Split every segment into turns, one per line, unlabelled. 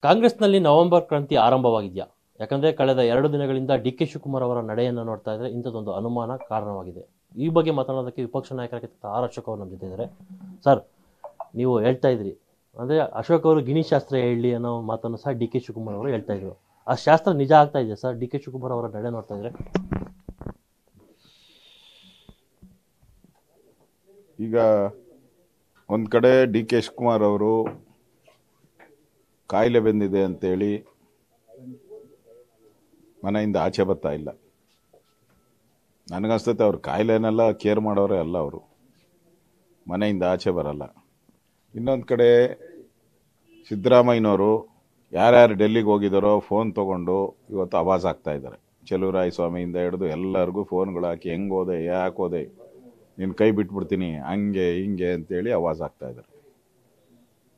ಕಾಂಗ್ರೆಸ್ನಲ್ಲಿ ನವೆಂಬರ್ ಕ್ರಾಂತಿ ಆರಂಭವಾಗಿದೆಯಾ? ಯಾಕಂದ್ರೆ ಕಳೆದ 2 ದಿನಗಳಿಂದ ಡಿ ಕೆ ಶಿವಕುಮಾರ್ ಅವರ ನಡೆಯನ್ನು ನೋಡ್ತಾ ಇದ್ರೆ ಇಂಥದ್ದೊಂದು ಅನುಮಾನ ಕಾರಣವಾಗಿದೆ. ಈ ಬಗ್ಗೆ ಮಾತನಾಡೋದಕ್ಕೆ ವಿಪಕ್ಷ ನಾಯಕರಾಗಿದ್ದ ಆರ್ ಅಶೋಕ್ ಅವರು ನಮ್ಮ ಜೊತೆ ಇದ್ದಾರೆ. ಸರ್, ನೀವು ಹೇಳ್ತಾ ಇದ್ರಿ ಅಂದ್ರೆ ಅಶೋಕ್ ಅವರು ಗಿಣಿ ಶಾಸ್ತ್ರ ಹೇಳಿ ಅನ್ನೋ ಮಾತನ್ನು ಸಹ ಡಿ ಕೆ ಶಿವಕುಮಾರ್ ಅವರು ಹೇಳ್ತಾ ಇದ್ರು. ಆ ಶಾಸ್ತ್ರ ನಿಜ ಆಗ್ತಾ ಇದೆ ಸರ್ ಡಿ ಕೆ ಶಿವಕುಮಾರ್ ಅವರ ನಡೆ ನೋಡ್ತಾ ಇದ್ರೆ?
ಈಗ ಒಂದು ಕಡೆ ಡಿ ಕೆ ಶಿವಕುಮಾರ್ ಅವರು ಕಾಯಿಲೆ ಬಂದಿದೆ ಅಂತೇಳಿ ಮನೆಯಿಂದ ಆಚೆ ಬರ್ತಾ ಇಲ್ಲ. ನನಗನ್ಸುತ್ತೆ ಅವ್ರ ಕಾಯಿಲೆನೆಲ್ಲ ಕೇರ್ ಮಾಡೋರೇ ಅಲ್ಲ, ಅವರು ಮನೆಯಿಂದ ಆಚೆ ಬರಲ್ಲ. ಇನ್ನೊಂದು ಕಡೆ ಸಿದ್ದರಾಮಯ್ಯನವರು ಯಾರ್ಯಾರು ಡೆಲ್ಲಿಗೆ ಹೋಗಿದ್ದಾರೋ ಫೋನ್ ತೊಗೊಂಡು ಇವತ್ತು ಆವಾಜ್ ಆಗ್ತಾ ಇದ್ದಾರೆ. ಚೆಲುವರಾಯ ಸ್ವಾಮಿಯಿಂದ ಹಿಡಿದು ಎಲ್ಲರಿಗೂ ಫೋನ್ಗಳು ಹಾಕಿ ಹೆಂಗೆ ಹೋದೆ, ಯಾಕೆ ಹೋದೆ, ನಿನ್ನ ಕೈ ಬಿಟ್ಬಿಡ್ತೀನಿ, ಹಂಗೆ ಹಿಂಗೆ ಅಂತೇಳಿ ಆವಾಜ್ ಆಗ್ತಾ ಇದ್ದಾರೆ.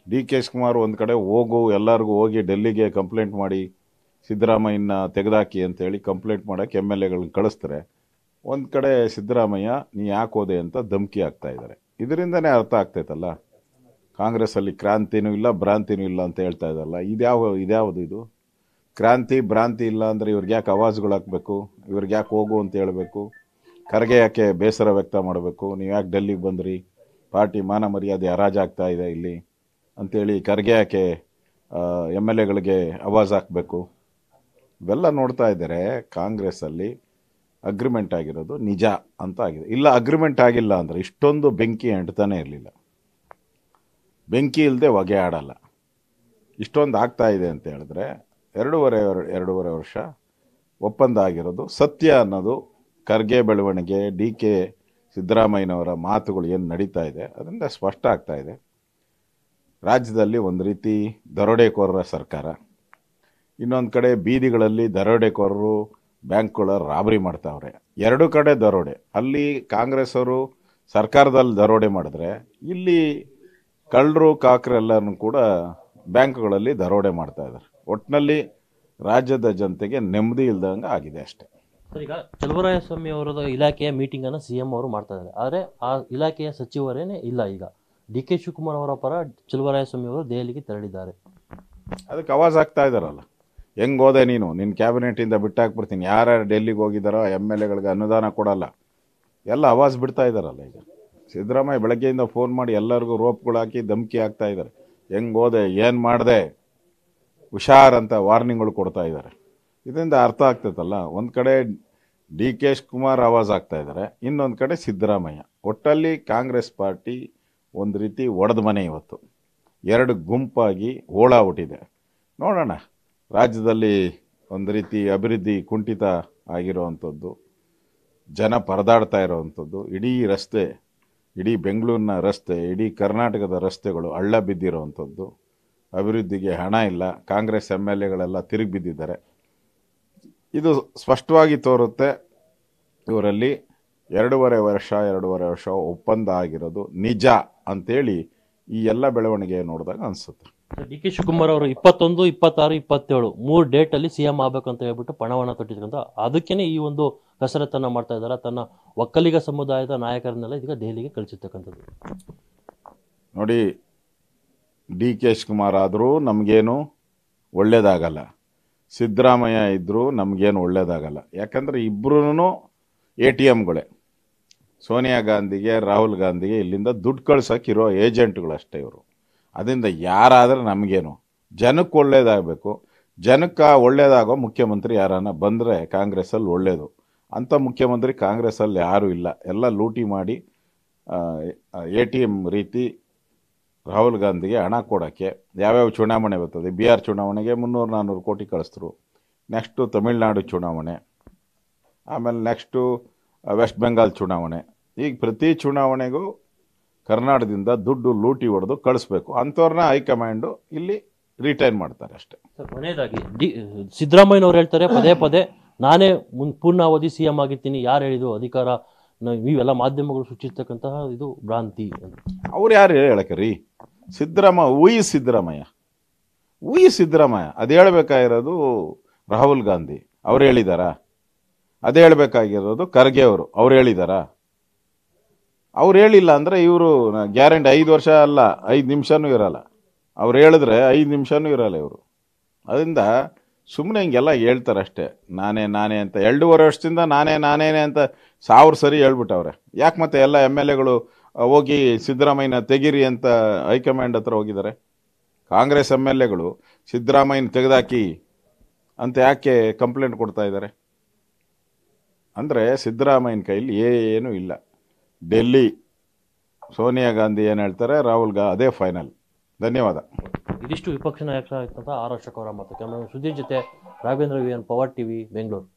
ಡಿ ಕೆ ಶಿವಕುಮಾರ್ ಒಂದು ಕಡೆ ಎಲ್ಲರಿಗೂ ಹೋಗಿ ಡೆಲ್ಲಿಗೆ ಕಂಪ್ಲೇಂಟ್ ಮಾಡಿ ಸಿದ್ದರಾಮಯ್ಯನ ತೆಗೆದಾಕಿ ಅಂತೇಳಿ ಕಂಪ್ಲೇಂಟ್ ಮಾಡೋಕ್ಕೆ MLAಗಳನ್ನ ಕಳಿಸ್ತಾರೆ. ಒಂದು ಕಡೆ ಸಿದ್ದರಾಮಯ್ಯ ನೀ ಯಾಕೆ ಹೋದೆ ಅಂತ ಧಮಕಿ ಆಗ್ತಾ ಇದ್ದಾರೆ. ಇದರಿಂದನೇ ಅರ್ಥ ಆಗ್ತೈತಲ್ಲ, ಕಾಂಗ್ರೆಸ್ಸಲ್ಲಿ ಕ್ರಾಂತಿನೂ ಇಲ್ಲ ಭ್ರಾಂತಿನೂ ಇಲ್ಲ ಅಂತ ಹೇಳ್ತಾ ಇದ್ದಾರಲ್ಲ. ಇದ್ಯಾವುದು ಇದು? ಕ್ರಾಂತಿ ಭ್ರಾಂತಿ ಇಲ್ಲ ಅಂದರೆ ಇವ್ರಿಗೆ ಯಾಕೆ ಆವಾಜ್ಗಳು ಹಾಕಬೇಕು, ಇವ್ರಿಗೆ ಯಾಕೆ ಹೋಗು ಅಂತ ಹೇಳಬೇಕು, ಖರ್ಗೆ ಯಾಕೆ ಬೇಸರ ವ್ಯಕ್ತ ಮಾಡಬೇಕು, ನೀವು ಯಾಕೆ ಡೆಲ್ಲಿಗೆ ಬಂದ್ರಿ, ಪಾರ್ಟಿ ಮಾನ ಮರ್ಯಾದೆ ಹರಾಜಾಗ್ತಾ ಇದೆ ಇಲ್ಲಿ ಅಂಥೇಳಿ ಖರ್ಗೆ ಯಾಕೆ MLAಗಳಿಗೆ ಆವಾಜ್ ಹಾಕಬೇಕು? ಇವೆಲ್ಲ ನೋಡ್ತಾ ಇದ್ದಾರೆ. ಕಾಂಗ್ರೆಸ್ಸಲ್ಲಿ ಅಗ್ರಿಮೆಂಟ್ ಆಗಿರೋದು ನಿಜ ಅಂತ ಆಗಿದೆ. ಇಲ್ಲ ಅಗ್ರಿಮೆಂಟ್ ಆಗಿಲ್ಲ ಅಂದರೆ ಇಷ್ಟೊಂದು ಬೆಂಕಿ ಅಂಟ್ತಾನೆ ಇರಲಿಲ್ಲ. ಬೆಂಕಿ ಇಲ್ಲದೆ ಹೊಗೆ ಆಡಲ್ಲ. ಇಷ್ಟೊಂದು ಆಗ್ತಾ ಇದೆ ಅಂತ ಹೇಳಿದ್ರೆ ಎರಡೂವರೆ ವರ್ಷ ಒಪ್ಪಂದ ಆಗಿರೋದು ಸತ್ಯ ಅನ್ನೋದು ಖರ್ಗೆ ಬೆಳವಣಿಗೆ, ಡಿ ಕೆ ಸಿದ್ದರಾಮಯ್ಯನವರ ಮಾತುಗಳು ಏನು ನಡೀತಾ ಇದೆ ಅದರಿಂದ ಸ್ಪಷ್ಟ ಆಗ್ತಾ ಇದೆ. ರಾಜ್ಯದಲ್ಲಿ ಒಂದು ರೀತಿ ದರೋಡೆಕೋರರ ಸರ್ಕಾರ, ಇನ್ನೊಂದು ಕಡೆ ಬೀದಿಗಳಲ್ಲಿ ದರೋಡೆಕೋರರು ಬ್ಯಾಂಕ್ಗಳ ರಾಬರಿ ಮಾಡ್ತಾವ್ರೆ. ಎರಡು ಕಡೆ ದರೋಡೆ. ಅಲ್ಲಿ ಕಾಂಗ್ರೆಸ್ ಅವರು ಸರ್ಕಾರದಲ್ಲಿ ದರೋಡೆ ಮಾಡಿದ್ರೆ ಇಲ್ಲಿ ಕಳ್ಳರು ಕಾಕರೆಲ್ಲರೂ ಕೂಡ ಬ್ಯಾಂಕ್ಗಳಲ್ಲಿ ದರೋಡೆ ಮಾಡ್ತಾ ಇದ್ದಾರೆ. ಒಟ್ಟಿನಲ್ಲಿ ರಾಜ್ಯದ ಜನತೆಗೆ ನೆಮ್ಮದಿ ಇಲ್ದಂಗೆ ಆಗಿದೆ ಅಷ್ಟೇ.
ಈಗ ಚಲುವರಾಯಸ್ವಾಮಿ ಅವರ ಇಲಾಖೆಯ ಮೀಟಿಂಗ್ ಅನ್ನು CM ಅವರು ಮಾಡ್ತಾ ಇದ್ದಾರೆ. ಆದರೆ ಆ ಇಲಾಖೆಯ ಸಚಿವರೇನೇ ಇಲ್ಲ. ಈಗ ಡಿ ಕೆ ಶಿವಕುಮಾರ್ ಅವರ ಪರ ಚಲುವರಾಯಸ್ವಾಮಿ ಅವರು ದೆಹಲಿಗೆ ತೆರಳಿದ್ದಾರೆ.
ಅದಕ್ಕೆ ಆವಾಜ್ ಆಗ್ತಾ ಇದ್ದಾರಲ್ಲ, ಹೆಂಗೆ ಹೋದೆ ನೀನು, ನಿನ್ನ ಕ್ಯಾಬಿನೆಟಿಂದ ಬಿಟ್ಟಾಕ್ಬಿಡ್ತೀನಿ, ಯಾರ್ಯಾರು ಡೆಲ್ಲಿಗೆ ಹೋಗಿದ್ದಾರೋ MLAಗಳಿಗೆ ಅನುದಾನ ಕೊಡಲ್ಲ, ಎಲ್ಲ ಆವಾಜ್ ಬಿಡ್ತಾ ಇದ್ದಾರಲ್ಲ. ಈಗ ಸಿದ್ದರಾಮಯ್ಯ ಬೆಳಗ್ಗೆಯಿಂದ ಫೋನ್ ಮಾಡಿ ಎಲ್ಲರಿಗೂ ರೋಪ್ಗಳು ಹಾಕಿ ಧಮಕಿ ಹಾಕ್ತಾ ಇದ್ದಾರೆ. ಹೆಂಗೆ ಹೋದೆ, ಏನು ಮಾಡಿದೆ, ಹುಷಾರ್ ಅಂತ ವಾರ್ನಿಂಗ್ಗಳು ಕೊಡ್ತಾ ಇದ್ದಾರೆ. ಇದರಿಂದ ಅರ್ಥ ಆಗ್ತೈತಲ್ಲ, ಒಂದು ಕಡೆ ಡಿ ಕೆ ಶಿವಕುಮಾರ್ ಆವಾಜ್ ಆಗ್ತಾ ಇದ್ದಾರೆ, ಇನ್ನೊಂದು ಕಡೆ ಸಿದ್ದರಾಮಯ್ಯ. ಒಟ್ಟಲ್ಲಿ ಕಾಂಗ್ರೆಸ್ ಪಾರ್ಟಿ ಒಂದು ರೀತಿ ಒಡೆದ ಮನೆ. ಇವತ್ತು ಎರಡು ಗುಂಪಾಗಿ ಓಡಾಬಿಟ್ಟಿದೆ. ನೋಡೋಣ, ರಾಜ್ಯದಲ್ಲಿ ಒಂದು ರೀತಿ ಅಭಿವೃದ್ಧಿ ಕುಂಠಿತ ಆಗಿರೋವಂಥದ್ದು, ಜನ ಪರದಾಡ್ತಾ ಇರೋವಂಥದ್ದು, ಇಡೀ ಬೆಂಗಳೂರಿನ ರಸ್ತೆ, ಇಡೀ ಕರ್ನಾಟಕದ ರಸ್ತೆಗಳು ಹಳ್ಳ ಬಿದ್ದಿರೋವಂಥದ್ದು, ಅಭಿವೃದ್ಧಿಗೆ ಹಣ ಇಲ್ಲ, ಕಾಂಗ್ರೆಸ್ MLAಗಳೆಲ್ಲ ತಿರುಗಿ ಬಿದ್ದಿದ್ದಾರೆ. ಇದು ಸ್ಪಷ್ಟವಾಗಿ ತೋರುತ್ತೆ ಇವರಲ್ಲಿ ಎರಡೂವರೆ ವರ್ಷ ಒಪ್ಪಂದ ಆಗಿರೋದು ನಿಜ ಅಂತೇಳಿ ಈ ಎಲ್ಲ ಬೆಳವಣಿಗೆ ನೋಡಿದಾಗ ಅನಿಸುತ್ತೆ.
ಡಿ ಕೆ ಶಿವಕುಮಾರ್ ಅವರು 21, 26, 27 3 ಡೇಟಲ್ಲಿ CM ಆಗಬೇಕು ಅಂತ ಹೇಳ್ಬಿಟ್ಟು ಪಣವನ್ನು ತೊಟ್ಟಿದ್ರಂತ. ಅದಕ್ಕೇನೆ ಈ ಒಂದು ಕಸರತ್ತನ್ನು ಮಾಡ್ತಾ ಇದ್ದಾರೆ. ತನ್ನ ಒಕ್ಕಲಿಗ ಸಮುದಾಯದ ನಾಯಕರನ್ನೆಲ್ಲ ಈಗ ದೆಹಲಿಗೆ ಕಳಿಸಿರ್ತಕ್ಕಂಥದ್ದು.
ನೋಡಿ, ಡಿ ಕೆ ಶಿವಕುಮಾರ್ ಆದರೂ ನಮಗೇನು ಒಳ್ಳೇದಾಗಲ್ಲ, ಸಿದ್ದರಾಮಯ್ಯ ಇದ್ದರೂ ನಮಗೇನು ಒಳ್ಳೇದಾಗಲ್ಲ. ಯಾಕಂದರೆ ಇಬ್ಬರೂ ATMಗಳೇ. ಸೋನಿಯಾ ಗಾಂಧಿಗೆ, ರಾಹುಲ್ ಗಾಂಧಿಗೆ ಇಲ್ಲಿಂದ ದುಡ್ಡು ಕಳ್ಸೋಕ್ಕಿರೋ ಏಜೆಂಟ್ಗಳಷ್ಟೇ ಇವರು. ಅದರಿಂದ ಯಾರಾದರೂ ನಮಗೇನು, ಜನಕ್ಕೆ ಒಳ್ಳೇದಾಗಬೇಕು. ಜನಕ್ಕೆ ಒಳ್ಳೇದಾಗೋ ಮುಖ್ಯಮಂತ್ರಿ ಯಾರನ್ನ ಬಂದರೆ ಕಾಂಗ್ರೆಸ್ಸಲ್ಲಿ ಒಳ್ಳೇದು. ಅಂಥ ಮುಖ್ಯಮಂತ್ರಿ ಕಾಂಗ್ರೆಸ್ಸಲ್ಲಿ ಯಾರೂ ಇಲ್ಲ. ಎಲ್ಲ ಲೂಟಿ ಮಾಡಿ ATM ರೀತಿ ರಾಹುಲ್ ಗಾಂಧಿಗೆ ಹಣ ಕೊಡೋಕ್ಕೆ ಯಾವ್ಯಾವ ಚುನಾವಣೆ ಬರ್ತದೆ. ಬಿಹಾರ್ ಚುನಾವಣೆಗೆ 300-400 ಕೋಟಿ ಕಳಿಸ್ತರು. ನೆಕ್ಸ್ಟು ತಮಿಳ್ನಾಡು ಚುನಾವಣೆ, ಆಮೇಲೆ ನೆಕ್ಸ್ಟು ವೆಸ್ಟ್ ಬೆಂಗಾಲ್ ಚುನಾವಣೆ. ಈಗ ಪ್ರತಿ ಚುನಾವಣೆಗೂ ಕರ್ನಾಟಕದಿಂದ ದುಡ್ಡು ಲೂಟಿ ಹೊಡೆದು ಕಳಿಸ್ಬೇಕು. ಅಂಥವ್ರನ್ನ ಹೈಕಮಾಂಡು ಇಲ್ಲಿ ರಿಟೈನ್ ಮಾಡ್ತಾರೆ ಅಷ್ಟೇ.
ಕೊನೆಯದಾಗಿ ಸಿದ್ದರಾಮಯ್ಯನವ್ರು ಹೇಳ್ತಾರೆ ಪದೇ ಪದೇ, ನಾನೇ ಪೂರ್ಣಾವಧಿ CM ಆಗಿರ್ತೀನಿ. ಯಾರು ಹೇಳಿದ್ರು ಅಧಿಕಾರ, ನೀವೆಲ್ಲ ಮಾಧ್ಯಮಗಳು ಸೂಚಿಸ್ತಕ್ಕಂತಹ ಇದು ಭ್ರಾಂತಿ.
ಅವ್ರು ಯಾರು ಹೇಳಕ್ಕೆ ರೀ? ಸಿದ್ದರಾಮಯ್ಯ ಅದು ಹೇಳಬೇಕಾಗಿರೋದು ರಾಹುಲ್ ಗಾಂಧಿ ಅವ್ರು ಹೇಳಿದಾರಾ? ಅದೇ ಹೇಳಬೇಕಾಗಿರೋದು ಖರ್ಗೆ ಅವ್ರು ಹೇಳಿದಾರಾ? ಅವ್ರು ಹೇಳಿಲ್ಲ ಅಂದರೆ ಇವರು ಗ್ಯಾರಂಟಿ 5 ವರ್ಷ ಅಲ್ಲ, 5 ನಿಮಿಷನೂ ಇರಲ್ಲ. ಅವ್ರು ಹೇಳಿದ್ರೆ 5 ನಿಮಿಷನೂ ಇರಲ್ಲ ಇವರು. ಅದರಿಂದ ಸುಮ್ಮನೆ ಹಿಂಗೆಲ್ಲ ಹೇಳ್ತಾರೆ ಅಷ್ಟೇ, ನಾನೇ ಅಂತ 2.5 ವರ್ಷದಿಂದ ನಾನೇನೇ ಅಂತ 1000 ಸರಿ ಹೇಳ್ಬಿಟ್ಟವ್ರೆ. ಯಾಕೆ ಮತ್ತೆ ಎಲ್ಲ MLAಗಳು ಹೋಗಿ ಸಿದ್ದರಾಮಯ್ಯನ ತೆಗೀರಿ ಅಂತ ಹೈಕಮಾಂಡ್ ಹತ್ರ ಹೋಗಿದ್ದಾರೆ? ಕಾಂಗ್ರೆಸ್ MLAಗಳು ಸಿದ್ದರಾಮಯ್ಯನ ತೆಗೆದಾಕಿ ಅಂತ ಯಾಕೆ ಕಂಪ್ಲೇಂಟ್ ಕೊಡ್ತಾ ಇದ್ದಾರೆ? ಅಂದರೆ ಸಿದ್ದರಾಮಯ್ಯನ ಕೈಲಿ ಏನೂ ಇಲ್ಲ. ಡೆಲ್ಲಿ ಸೋನಿಯಾ ಗಾಂಧಿ ಏನು ಹೇಳ್ತಾರೆ, ರಾಹುಲ್ ಅದೇ ಫೈನಲ್. ಧನ್ಯವಾದ.
ಇದಿಷ್ಟು ವಿಪಕ್ಷ ನಾಯಕರಾಗಿದ್ದಂಥ ಆರ್ ಅಶೋಕ್ ಅವರ ಮಾತು. ಕ್ಯಾಮರಾ ಸುದ್ದಿ ಜೊತೆ Raghavendra V N, power TV, Bengaluru.